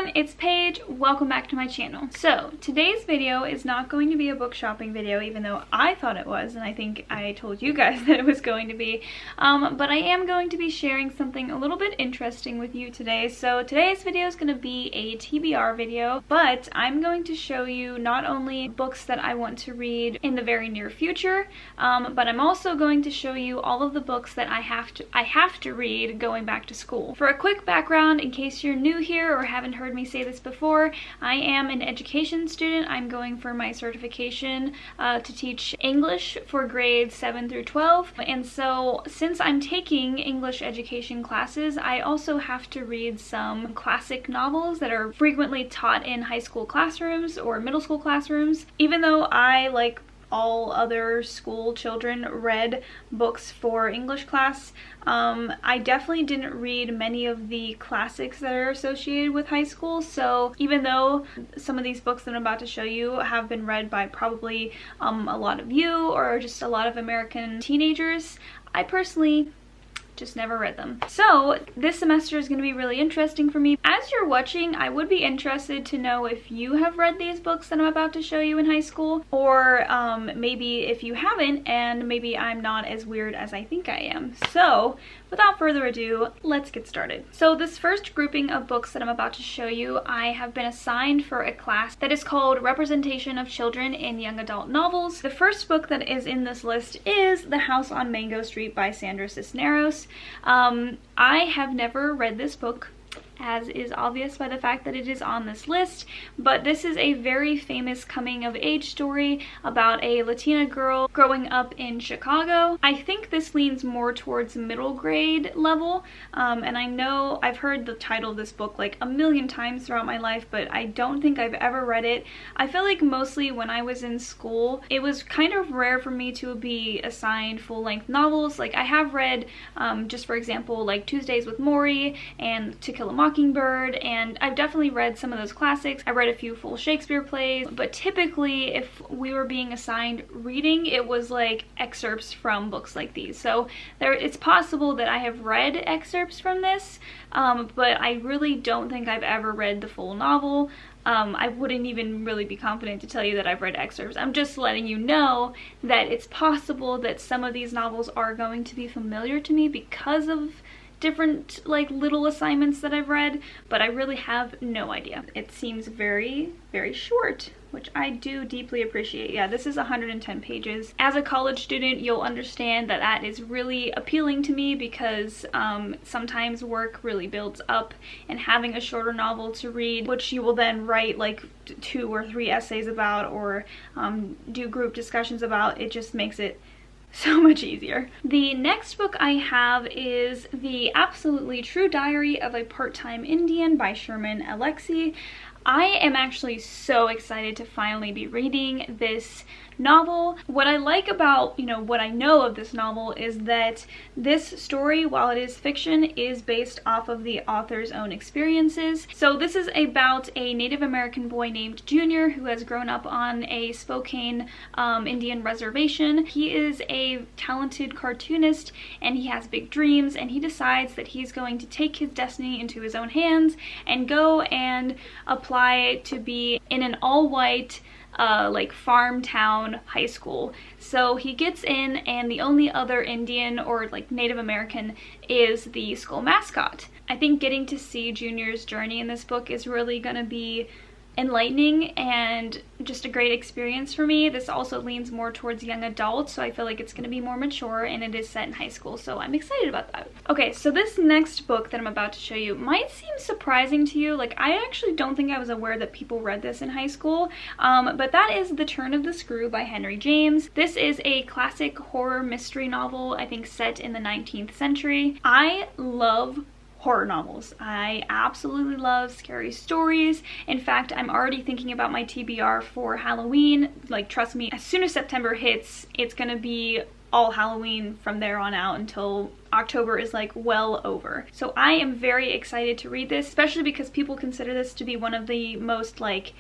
everyone, it's Paige. Welcome back to my channel. So today's video is not going to be a book shopping video, even though I thought it was, and I think I told you guys that it was going to be. But I am going to be sharing something a little bit interesting with you today. So today's video is going to be a TBR video, but I'm going to show you not only books that I want to read in the very near future, but I'm also going to show you all of the books that I have to read going back to school. For a quick background, in case you're new here or haven't heard me say this before, I am an education student. I'm going for my certification to teach English for grades 7 through 12. And so since I'm taking English education classes, I also have to read some classic novels that are frequently taught in high school classrooms or middle school classrooms. Even though I, like all other school children, read books for English class, I definitely didn't read many of the classics that are associated with high school. So even though some of these books that I'm about to show you have been read by probably a lot of you or just a lot of American teenagers, I personally just never read them. So this semester is going to be really interesting for me. As you're watching, I would be interested to know if you have read these books that I'm about to show you in high school, or maybe if you haven't and maybe I'm not as weird as I think I am. So without further ado, let's get started. So this first grouping of books that I'm about to show you, I have been assigned for a class that is called Representation of Children in Young Adult Novels. The first book that is in this list is The House on Mango Street by Sandra Cisneros. I have never read this book, as is obvious by the fact that it is on this list, but this is a very famous coming-of-age story about a Latina girl growing up in Chicago. I think this leans more towards middle grade level, and I know I've heard the title of this book like a million times throughout my life, but I don't think I've ever read it. I feel like mostly when I was in school, it was kind of rare for me to be assigned full-length novels. Like I have read, just for example, like Tuesdays with Morrie and To Kill a Mockingbird, and I've definitely read some of those classics. I read a few full Shakespeare plays, but typically if we were being assigned reading, it was like excerpts from books like these. So it's possible that I have read excerpts from this, but I really don't think I've ever read the full novel. I wouldn't even really be confident to tell you that I've read excerpts. I'm just letting you know that it's possible that some of these novels are going to be familiar to me because of different like little assignments that I've read, but I really have no idea. It seems very, very short, which I do deeply appreciate. Yeah, this is 110 pages. As a college student, you'll understand that that is really appealing to me because sometimes work really builds up, and having a shorter novel to read, which you will then write like 2 or 3 essays about or do group discussions about, it just makes it so much easier. The next book I have is The Absolutely True Diary of a Part-Time Indian by Sherman Alexie. I am actually so excited to finally be reading this novel. What I like about, what I know of this novel is that this story, while it is fiction, is based off of the author's own experiences. So this is about a Native American boy named Junior who has grown up on a Spokane Indian reservation. He is a talented cartoonist and he has big dreams, and he decides that he's going to take his destiny into his own hands and go and apply to be in an all-white like farm town high school. So he gets in, and the only other Indian or like Native American is the school mascot. I think getting to see Junior's journey in this book is really gonna be enlightening and just a great experience for me. This also leans more towards young adults, so I feel like it's going to be more mature, and it is set in high school, so I'm excited about that. Okay, so this next book that I'm about to show you might seem surprising to you. Like, I actually don't think I was aware that people read this in high school, but that is The Turn of the Screw by Henry James. This is a classic horror mystery novel, I think set in the 19th century. I love horror novels. I absolutely love scary stories. In fact, I'm already thinking about my TBR for Halloween. Like, trust me, as soon as September hits, it's gonna be all Halloween from there on out until October is like well over. So I am very excited to read this, especially because people consider this to be one of the most like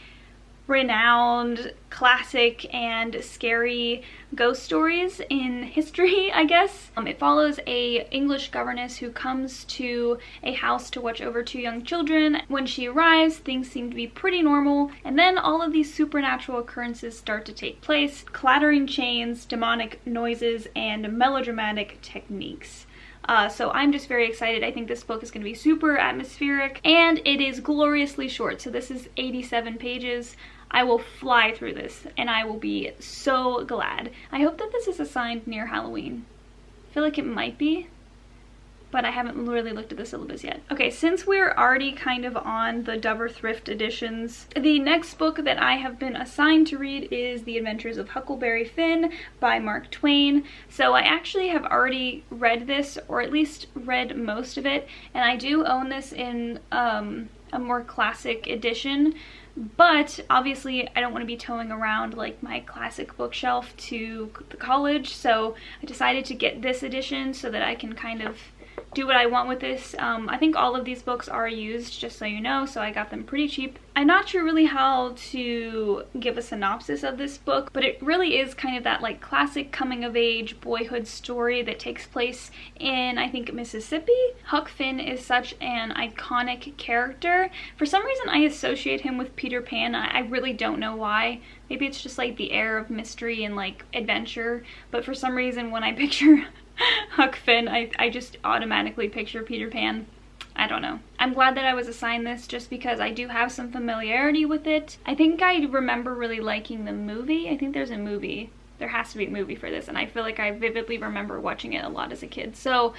renowned, classic, and scary ghost stories in history, I guess. It follows a English governess who comes to a house to watch over 2 young children. When she arrives, things seem to be pretty normal, and then all of these supernatural occurrences start to take place. Clattering chains, demonic noises, and melodramatic techniques. So I'm just very excited. I think this book is going to be super atmospheric, and it is gloriously short. So this is 87 pages. I will fly through this, and I will be so glad. I hope that this is assigned near Halloween. I feel like it might be, but I haven't really looked at the syllabus yet. Okay, since we're already kind of on the Dover Thrift editions, the next book that I have been assigned to read is The Adventures of Huckleberry Finn by Mark Twain. So I actually have already read this, or at least read most of it, and I do own this in a more classic edition. But obviously I don't want to be towing around like my classic bookshelf to the college, so I decided to get this edition so that I can kind of do what I want with this. I think all of these books are used, just so you know, so I got them pretty cheap. I'm not sure really how to give a synopsis of this book, but it really is kind of that like classic coming-of-age boyhood story that takes place in, I think, Mississippi. Huck Finn is such an iconic character. For some reason I associate him with Peter Pan. I really don't know why. Maybe it's just like the air of mystery and like adventure, but for some reason when I picture Huck Finn, I just automatically picture Peter Pan. I don't know. I'm glad that I was assigned this just because I do have some familiarity with it. I think I remember really liking the movie. I think there's a movie. There has to be a movie for this, and I feel like I vividly remember watching it a lot as a kid. So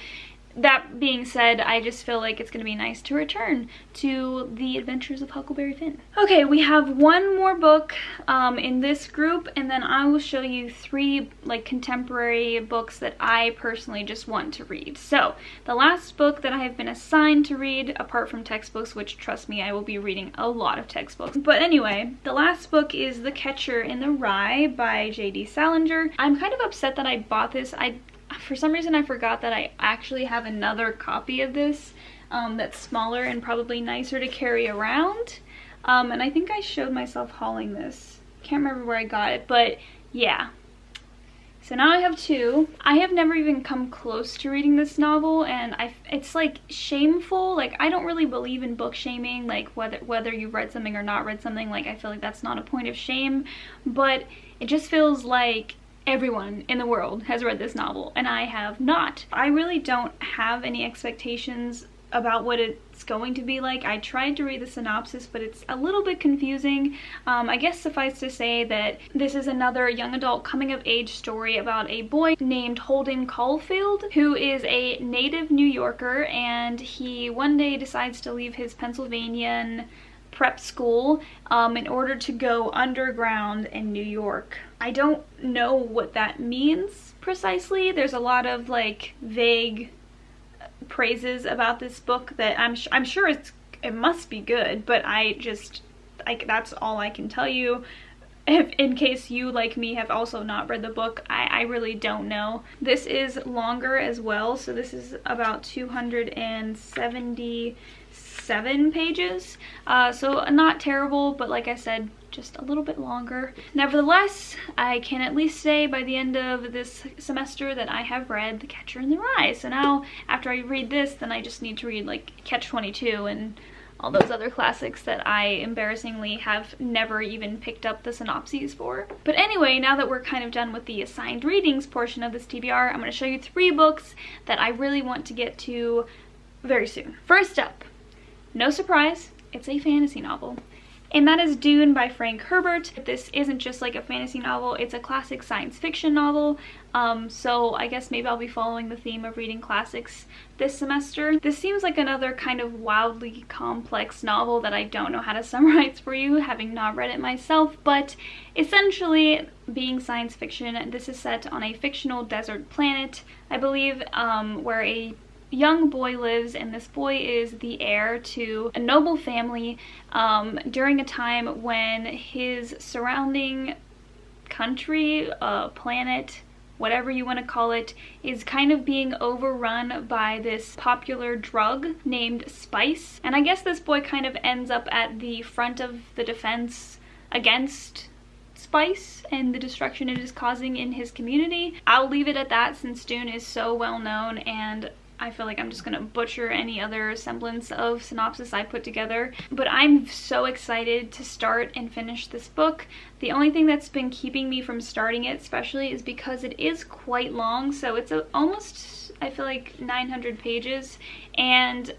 that being said, I just feel like it's going to be nice to return to The Adventures of Huckleberry Finn. Okay, we have one more book in this group, and then I will show you 3 like contemporary books that I personally just want to read. So the last book that I have been assigned to read, apart from textbooks, which trust me, I will be reading a lot of textbooks. But anyway, the last book is The Catcher in the Rye by J.D. Salinger. I'm kind of upset that I bought this. For some reason I forgot that I actually have another copy of this that's smaller and probably nicer to carry around. And I think I showed myself hauling this. Can't remember where I got it, but yeah. So now I have 2. I have never even come close to reading this novel, and it's like shameful. Like, I don't really believe in book shaming, like whether you've read something or not read something. Like, I feel like that's not a point of shame, but it just feels like everyone in the world has read this novel, and I have not. I really don't have any expectations about what it's going to be like. I tried to read the synopsis, but it's a little bit confusing. I guess suffice to say that this is another young adult coming-of-age story about a boy named Holden Caulfield, who is a native New Yorker, and he one day decides to leave his Pennsylvanian prep school in order to go underground in New York. I don't know what that means precisely. There's a lot of like vague praises about this book that I'm sure it must be good, but that's all I can tell you. If, in case you, like me, have also not read the book, I really don't know. This is longer as well, so this is about 277 pages. So not terrible, but like I said, just a little bit longer. Nevertheless, I can at least say by the end of this semester that I have read The Catcher in the Rye. So now, after I read this, then I just need to read like Catch-22 and all those other classics that I embarrassingly have never even picked up the synopses for. But anyway, now that we're kind of done with the assigned readings portion of this TBR, I'm going to show you 3 books that I really want to get to very soon. First up, no surprise, it's a fantasy novel, and that is Dune by Frank Herbert. This isn't just like a fantasy novel, it's a classic science fiction novel. So I guess maybe I'll be following the theme of reading classics this semester. This seems like another kind of wildly complex novel that I don't know how to summarize for you, having not read it myself, but essentially, being science fiction, this is set on a fictional desert planet, I believe, where a young boy lives, and this boy is the heir to a noble family during a time when his surrounding country, planet, whatever you want to call it, is kind of being overrun by this popular drug named spice. And I guess this boy kind of ends up at the front of the defense against spice and the destruction it is causing in his community. I'll leave it at that since Dune is so well known, and I feel like I'm just gonna butcher any other semblance of synopsis I put together. But I'm so excited to start and finish this book. The only thing that's been keeping me from starting it especially is because it is quite long. So it's almost, I feel like, 900 pages. And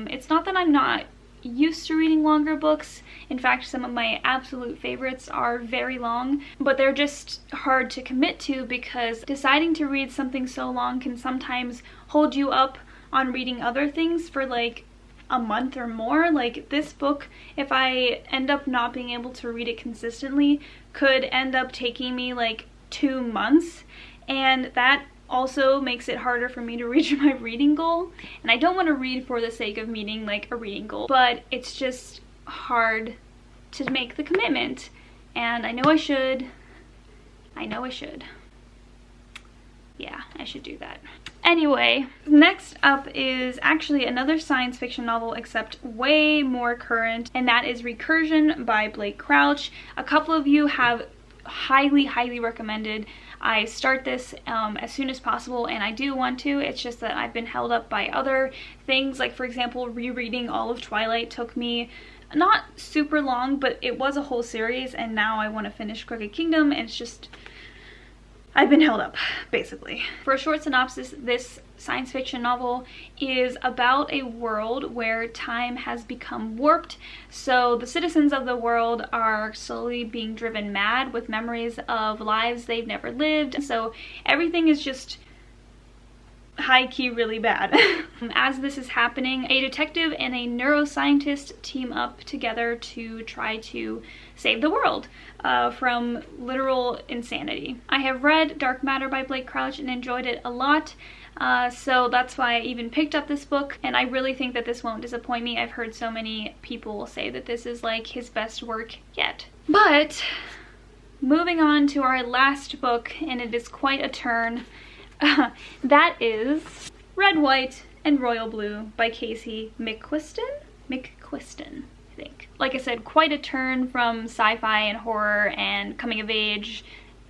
it's not that I'm not used to reading longer books. In fact, some of my absolute favorites are very long, but they're just hard to commit to because deciding to read something so long can sometimes hold you up on reading other things for like a month or more. Like this book, if I end up not being able to read it consistently, could end up taking me like 2 months, and that also makes it harder for me to reach my reading goal. And I don't want to read for the sake of meeting like a reading goal, but it's just hard to make the commitment, and I know I should. Yeah, I should do that. Anyway, next up is actually another science fiction novel, except way more current, and that is Recursion by Blake Crouch. A couple of you have highly recommended I start this as soon as possible, and I do want to. It's just that I've been held up by other things. Like, for example, rereading all of Twilight took me not super long, but it was a whole series, and now I want to finish Crooked Kingdom, and it's just, I've been held up, basically. For a short synopsis, this science fiction novel is about a world where time has become warped. So the citizens of the world are slowly being driven mad with memories of lives they've never lived. So everything is just high-key really bad. As this is happening, a detective and a neuroscientist team up together to try to save the world from literal insanity. I have read Dark Matter by Blake Crouch and enjoyed it a lot. So that's why I even picked up this book, and I really think that this won't disappoint me. I've heard so many people say that this is like his best work yet. But moving on to our last book, and it is quite a turn. That is Red, White, and Royal Blue by Casey McQuiston? McQuiston, I think. Like I said, quite a turn from sci-fi and horror and coming of age.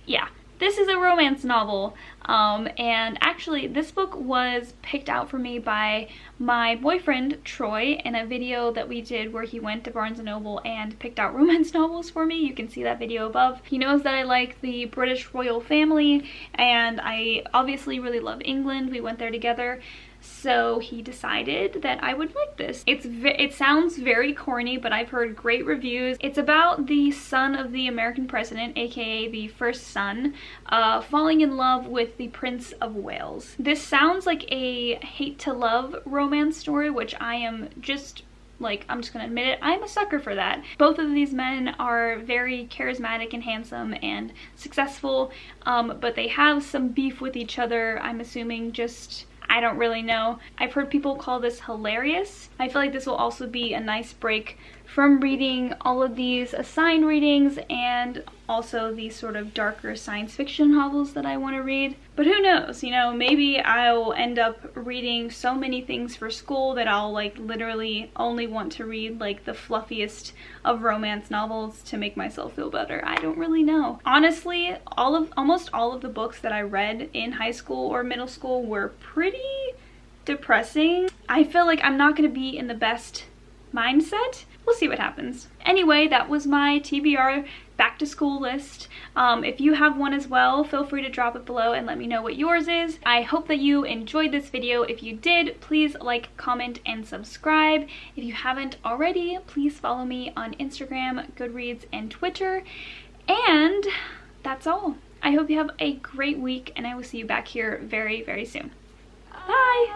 Yeah. This is a romance novel, and actually this book was picked out for me by my boyfriend Troy in a video that we did where he went to Barnes & Noble and picked out romance novels for me. You can see that video above. He knows that I like the British royal family, and I obviously really love England. We went there together. So he decided that I would like this. It sounds very corny, but I've heard great reviews. It's about the son of the American president, aka the first son, falling in love with the Prince of Wales. This sounds like a hate-to-love romance story, which I am just, like, I'm just gonna admit it, I'm a sucker for that. Both of these men are very charismatic and handsome and successful, but they have some beef with each other, I'm assuming just, I don't really know. I've heard people call this hilarious. I feel like this will also be a nice break from reading all of these assigned readings and also these sort of darker science fiction novels that I want to read. But who knows, you know, maybe I'll end up reading so many things for school that I'll like literally only want to read like the fluffiest of romance novels to make myself feel better. I don't really know. Honestly, almost all of the books that I read in high school or middle school were pretty depressing. I feel like I'm not going to be in the best mindset. We'll see what happens. Anyway, that was my TBR back to school list. If you have one as well, feel free to drop it below and let me know what yours is. I hope that you enjoyed this video. If you did, please like, comment, and subscribe. If you haven't already, please follow me on Instagram, Goodreads, and Twitter. And that's all. I hope you have a great week, and I will see you back here very, very soon. Bye!